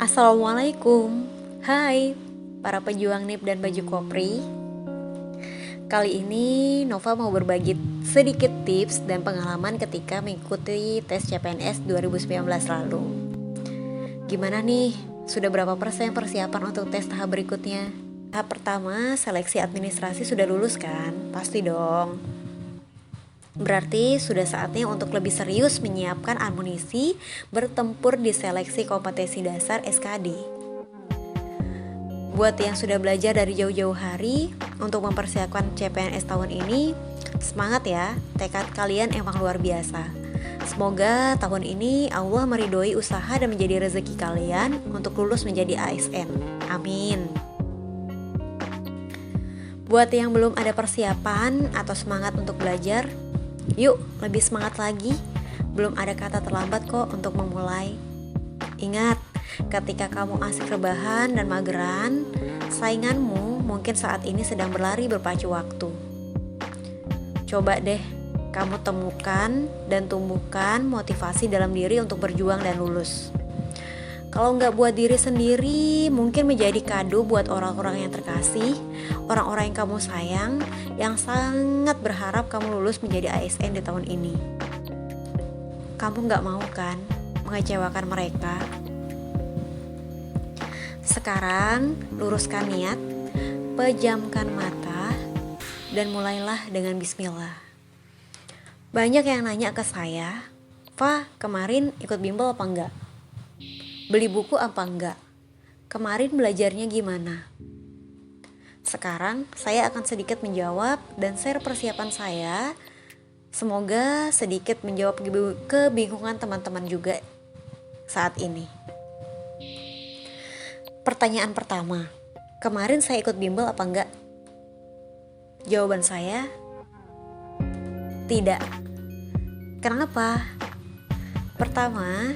Assalamualaikum. Hai para pejuang NIP dan baju kopri. Kali ini Nova mau berbagi sedikit tips dan pengalaman ketika mengikuti tes CPNS 2019 lalu. Gimana nih? Sudah berapa persen persiapan untuk tes tahap berikutnya? Tahap pertama, seleksi administrasi sudah lulus kan? Pasti dong. Berarti sudah saatnya untuk lebih serius menyiapkan amunisi bertempur di seleksi kompetensi dasar SKD. Buat yang sudah belajar dari jauh-jauh hari untuk mempersiapkan CPNS tahun ini, semangat ya, tekad kalian emang luar biasa. Semoga tahun ini Allah meridhoi usaha dan menjadi rezeki kalian untuk lulus menjadi ASN. Amin. Buat yang belum ada persiapan atau semangat untuk belajar, yuk lebih semangat lagi. Belum ada kata terlambat kok untuk memulai. Ingat, ketika kamu asik rebahan dan mageran, sainganmu mungkin saat ini sedang berlari berpacu waktu. Coba deh kamu temukan dan tumbuhkan motivasi dalam diri untuk berjuang dan lulus. Kalau nggak buat diri sendiri, mungkin menjadi kado buat orang-orang yang terkasih, orang-orang yang kamu sayang, yang sangat berharap kamu lulus menjadi ASN di tahun ini. Kamu nggak mau kan mengecewakan mereka? Sekarang, luruskan niat, pejamkan mata, dan mulailah dengan bismillah. Banyak yang nanya ke saya, "Fa, kemarin ikut bimbel apa enggak? Beli buku apa enggak? Kemarin belajarnya gimana?" Sekarang saya akan sedikit menjawab dan share persiapan saya. Semoga sedikit menjawab kebingungan teman-teman juga saat ini. Pertanyaan pertama, kemarin saya ikut bimbel apa enggak? Jawaban saya, tidak. Kenapa? Pertama,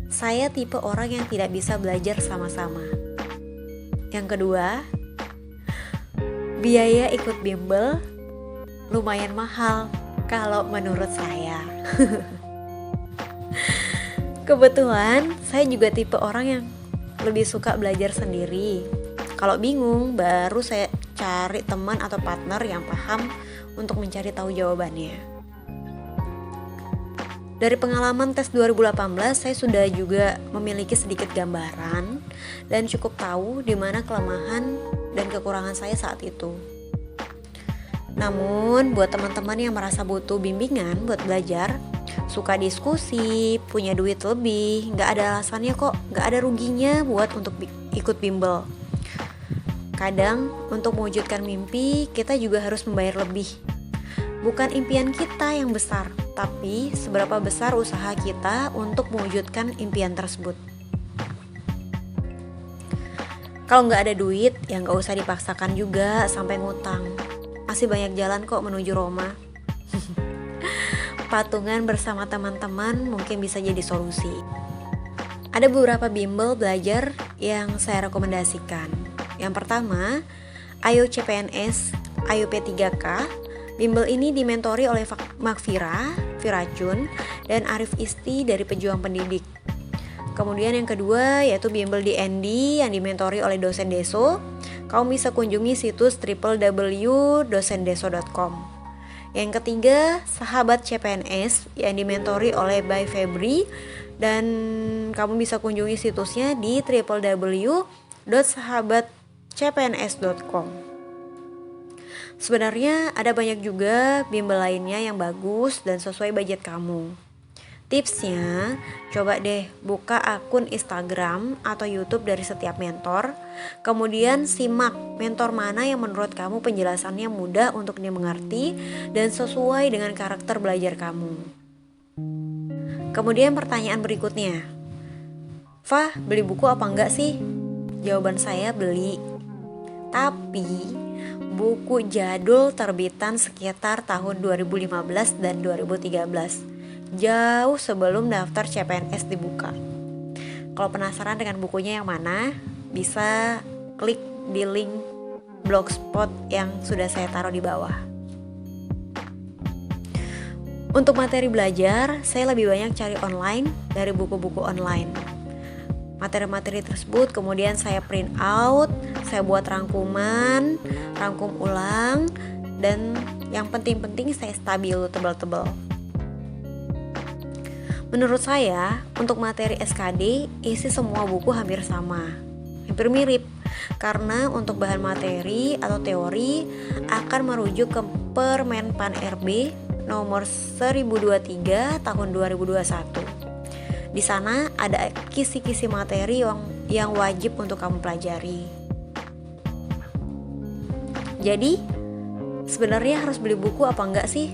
saya tipe orang yang tidak bisa belajar sama-sama. Yang kedua, biaya ikut bimbel lumayan mahal kalau menurut saya. Kebetulan saya juga tipe orang yang lebih suka belajar sendiri. Kalau bingung, baru saya cari teman atau partner yang paham untuk mencari tahu jawabannya. Dari pengalaman tes 2018, saya sudah juga memiliki sedikit gambaran dan cukup tahu di mana kelemahan dan kekurangan saya saat itu. Namun, buat teman-teman yang merasa butuh bimbingan buat belajar, suka diskusi, punya duit lebih, nggak ada alasannya kok, nggak ada ruginya buat untuk ikut bimbel. Kadang, untuk mewujudkan mimpi, kita juga harus membayar lebih. Bukan impian kita yang besar, tapi seberapa besar usaha kita untuk mewujudkan impian tersebut. Kalau nggak ada duit, ya nggak usah dipaksakan juga sampai ngutang. Masih banyak jalan kok menuju Roma. Patungan bersama teman-teman mungkin bisa jadi solusi. Ada beberapa bimbel belajar yang saya rekomendasikan. Yang pertama, Ayo CPNS, Ayo P3K. Bimbel ini dimentori oleh Makfira, Firacun, dan Arif Isti dari Pejuang Pendidik. Kemudian yang kedua yaitu bimbel DND yang dimentori oleh dosen Deso. Kamu bisa kunjungi situs www.dosendeso.com. Yang ketiga, Sahabat CPNS yang dimentori oleh Bay Febri, dan kamu bisa kunjungi situsnya di www.sahabatcpns.com. Sebenarnya ada banyak juga bimbel lainnya yang bagus dan sesuai budget kamu. Tipsnya, coba deh buka akun Instagram atau YouTube dari setiap mentor. Kemudian simak mentor mana yang menurut kamu penjelasannya mudah untuk dimengerti dan sesuai dengan karakter belajar kamu. Kemudian pertanyaan berikutnya, "Fa, beli buku apa enggak sih?" Jawaban saya beli. Tapi buku jadul terbitan sekitar tahun 2015 dan 2013, jauh sebelum daftar CPNS dibuka. Kalau penasaran dengan bukunya yang mana, bisa klik di link blogspot yang sudah saya taruh di bawah. Untuk materi belajar, saya lebih banyak cari online dari buku-buku online. materi-materi tersebut kemudian saya print out, saya buat rangkum ulang, dan yang penting-penting saya stabilo tebal-tebal. Menurut saya, untuk materi SKD, isi semua buku hampir sama, hampir mirip. Karena untuk bahan materi atau teori akan merujuk ke Permenpan RB nomor 1023 tahun 2021. Di sana ada kisi-kisi materi yang wajib untuk kamu pelajari. Jadi, sebenarnya harus beli buku apa enggak sih?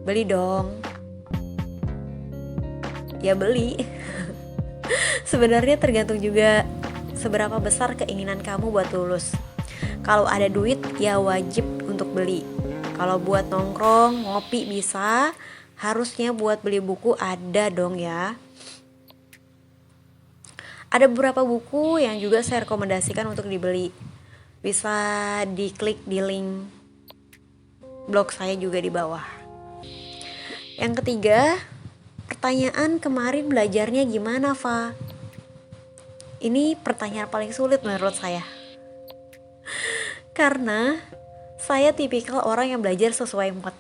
Beli dong. Ya beli. Sebenarnya tergantung juga seberapa besar keinginan kamu buat lulus. Kalau ada duit ya wajib untuk beli. Kalau buat nongkrong, ngopi bisa, harusnya buat beli buku ada dong ya. Ada beberapa buku yang juga saya rekomendasikan untuk dibeli. Bisa diklik di link blog saya juga di bawah. Yang ketiga, pertanyaan kemarin belajarnya gimana, Fa? Ini pertanyaan paling sulit menurut saya. Karena saya tipikal orang yang belajar sesuai mood.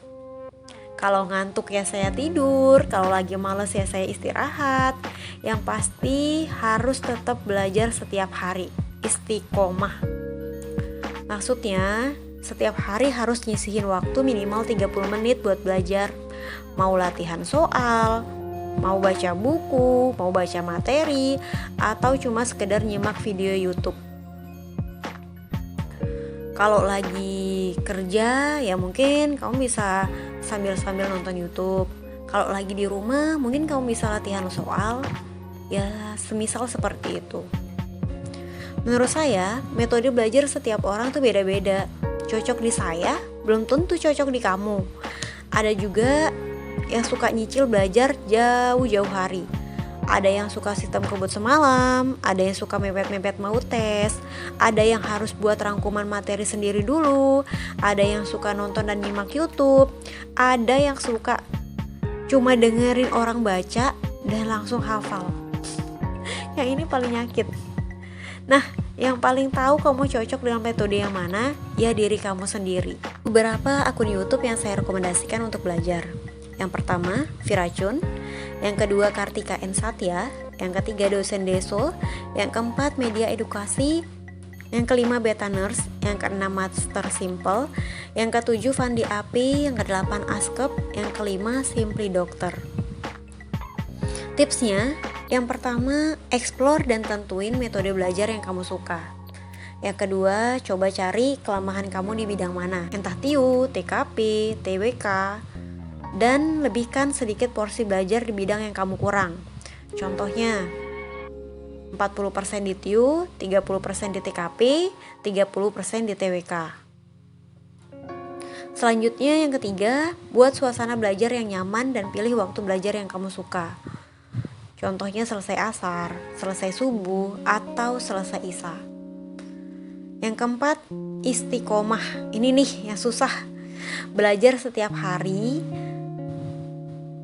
Kalau ngantuk ya saya tidur, kalau lagi males ya saya istirahat. Yang pasti harus tetap belajar setiap hari, istiqomah. Maksudnya, setiap hari harus nyisihin waktu minimal 30 menit buat belajar. Mau latihan soal, mau baca buku, mau baca materi, atau cuma sekedar nyimak video YouTube. Kalau lagi kerja, ya mungkin kamu bisa sambil-sambil nonton YouTube. Kalau lagi di rumah, mungkin kamu bisa latihan soal. Ya, semisal seperti itu. Menurut saya, metode belajar setiap orang tuh beda-beda. Cocok di saya, belum tentu cocok di kamu. Ada juga yang suka nyicil belajar jauh-jauh hari. Ada yang suka sistem kebut semalam, ada yang suka mepet-mepet mau tes, ada yang harus buat rangkuman materi sendiri dulu, ada yang suka nonton dan nyimak YouTube, ada yang suka cuma dengerin orang baca dan langsung hafal. Yang ini paling nyakit. Nah, yang paling tahu kamu cocok dengan metode yang mana, ya diri kamu sendiri. Beberapa akun YouTube yang saya rekomendasikan untuk belajar. Yang pertama, Viracun. Yang kedua, Kartika N. Satya. Yang ketiga, Dosen Deso. Yang keempat, Media Edukasi. Yang kelima, Beta Nurse. Yang keenam, Master Simple. Yang ketujuh, Fandi Api. Yang kedelapan, Askep. Yang kelima, Simply Dokter. Tipsnya, yang pertama, explore dan tentuin metode belajar yang kamu suka. Yang kedua, coba cari kelemahan kamu di bidang mana. Entah TIU, TKP, TWK, dan lebihkan sedikit porsi belajar di bidang yang kamu kurang. Contohnya, 40% di TIU, 30% di TKP, 30% di TWK. Selanjutnya yang ketiga, buat suasana belajar yang nyaman dan pilih waktu belajar yang kamu suka. Contohnya selesai asar, selesai subuh, atau selesai isya. Yang keempat, istiqomah. Ini nih yang susah. Belajar setiap hari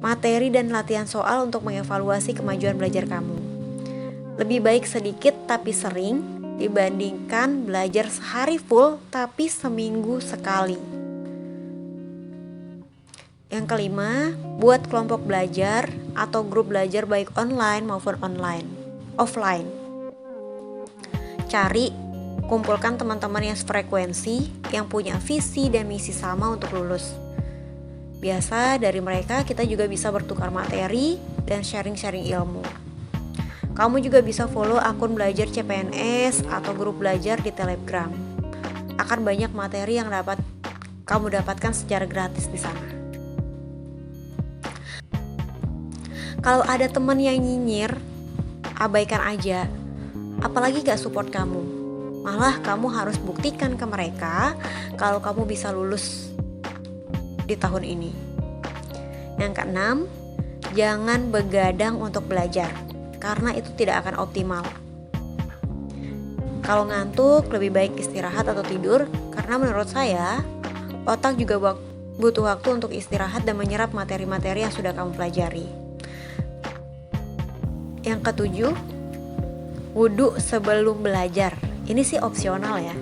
materi dan latihan soal untuk mengevaluasi kemajuan belajar kamu. Lebih baik sedikit tapi sering dibandingkan belajar sehari full tapi seminggu sekali. Yang kelima, buat kelompok belajar atau grup belajar baik online maupun offline. Cari, kumpulkan teman-teman yang sefrekuensi, yang punya visi dan misi sama untuk lulus. Biasa dari mereka kita juga bisa bertukar materi dan sharing-sharing ilmu. Kamu juga bisa follow akun belajar CPNS atau grup belajar di Telegram. Akan banyak materi yang dapat kamu dapatkan secara gratis di sana. Kalau ada teman yang nyinyir, abaikan aja. Apalagi gak support kamu. Malah kamu harus buktikan ke mereka kalau kamu bisa lulus di tahun ini. Yang keenam, jangan begadang untuk belajar, karena itu tidak akan optimal. Kalau ngantuk, lebih baik istirahat atau tidur, karena menurut saya, otak juga butuh waktu untuk istirahat dan menyerap materi-materi yang sudah kamu pelajari. Yang ketujuh, wudhu sebelum belajar. Ini sih opsional ya.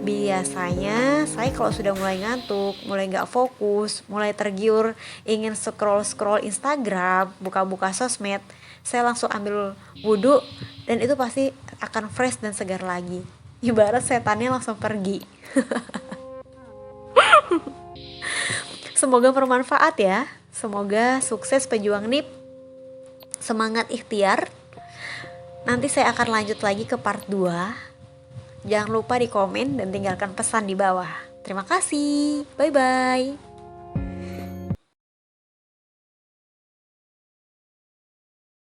Biasanya saya kalau sudah mulai ngantuk, mulai gak fokus, mulai tergiur, ingin scroll-scroll Instagram, buka-buka sosmed, saya langsung ambil wudhu dan itu pasti akan fresh dan segar lagi. Ibarat setannya langsung pergi. Semoga bermanfaat ya. Semoga sukses pejuang NIP. Semangat ikhtiar. Nanti saya akan lanjut lagi ke part 2. Jangan lupa di komen dan tinggalkan pesan di bawah. Terima kasih. Bye-bye.